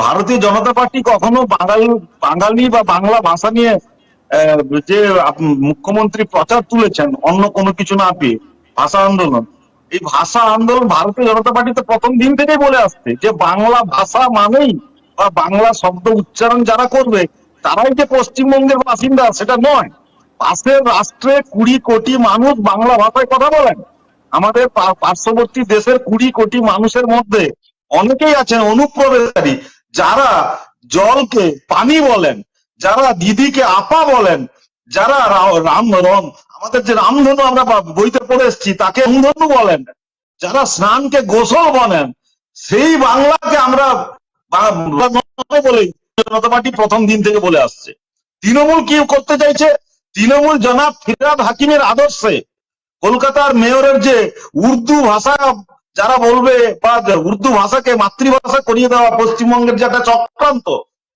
ভারতীয় জনতা পার্টি কখনো বাঙালি বা বাংলা ভাষা নিয়ে যে মুখ্যমন্ত্রী প্রচার তুলেছেন অন্য কোনো কিছু না পেয়ে ভাষা আন্দোলন, এই ভাষা আন্দোলন ভারতীয় জনতা পার্টি তো প্রথম দিন থেকেই বলে আসছে যে বাংলা ভাষা মানেই বা বাংলা শব্দ উচ্চারণ যারা করবে তারাই যে পশ্চিমবঙ্গের বাসিন্দা সেটা নয়। পাশের রাষ্ট্রে 20 কোটি মানুষ বাংলা ভাষায় কথা বলেন। আমাদের পার্শ্ববর্তী দেশের 20 কোটি মানুষের মধ্যে অনেকেই আছেন অনুপ্রবেশকারী, যারা জলকে পানি বলেন, যারা দিদিকে আপা বলেন, যারা আমাদের যে রামধনু আমরা বইতে পড়ে এসেছি তাকে রামধনু বলেন, যারা স্নানকে গোসল বলেন, সেই বাংলাকে আমরা বলেই জনতা পার্টি প্রথম দিন থেকে বলে আসছে। তৃণমূল কি করতে চাইছে? তৃণমূল জনাব ফিরহাদ হাকিমের আদর্শে কলকাতার মেয়রের যে উর্দু ভাষা যারা বলবে বা উর্দু ভাষাকে মাতৃভাষা করিয়ে দেওয়া পশ্চিমবঙ্গের যে একটা চক্রান্ত,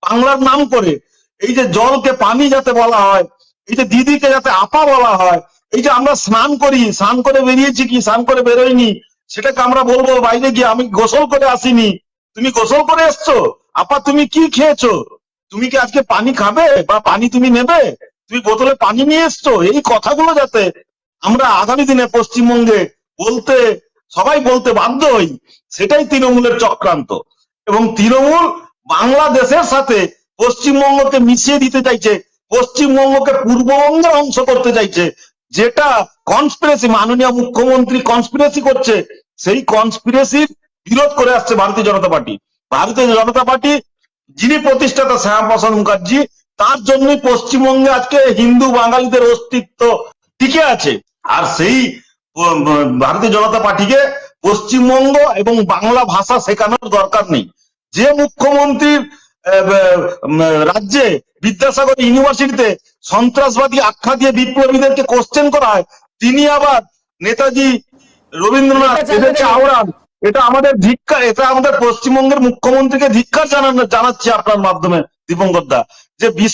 বাংলার নাম করে এই যে জলকে পানি যাতে বলা হয়, এই যে দিদিকে যাতে আপা বলা হয়, এই যে আমরা স্নান করি, স্নান করে বেরিয়েছি কি স্নান করে বেরোয়নি সেটাকে আমরা বলবো বাইরে গিয়ে আমি গোসল করে আসিনি, তুমি গোসল করে এসছো, আপা তুমি কি খেয়েছো, তুমি কি আজকে পানি খাবে বা পানি তুমি নেবে, তুমি বোতলে পানি নিয়ে এসছো, এই কথাগুলো যাতে আমরা আগামী দিনে পশ্চিমবঙ্গে বলতে সবাই বলতে বাধ্য হই, সেটাই তৃণমূলের চক্রান্ত। এবং তৃণমূল বাংলাদেশের সাথে পশ্চিমবঙ্গকে মিশিয়ে দিতে চাইছে, পশ্চিমবঙ্গকে পূর্ববঙ্গের অংশ করতে চাইছে, যেটা কনস্পিরেসি মাননীয় মুখ্যমন্ত্রী কনস্পিরেসি করছে, সেই কনস্পিরেসির বিরোধ করে আসছে ভারতীয় জনতা পার্টি। ভারতীয় জনতা পার্টি যিনি প্রতিষ্ঠাতা শ্যামাপ্রসাদ মুখার্জি, তার জন্যই পশ্চিমবঙ্গে আজকে হিন্দু বাঙালিদের অস্তিত্ব টিকে আছে। আর সেই ভারতীয় জনতা পার্টিকে পশ্চিমবঙ্গ এবং বাংলা ভাষা শেখানোর দরকার নেই। যে মুখ্যমন্ত্রীর রাজ্যে বিদ্যাসাগর ইউনিভার্সিটিতে সন্ত্রাসবাদী আখ্যা দিয়ে বিপ্লবীদেরকে কোশ্চেন করা হয়, তিনি আবার নেতাজি রবীন্দ্রনাথ এদেরকে আওড়ান, এটা আমাদের ধিক্কার, এটা আমাদের পশ্চিমবঙ্গের মুখ্যমন্ত্রীকে ধিক্কার জানাচ্ছি আপনার মাধ্যমে দীপঙ্কর দা, যে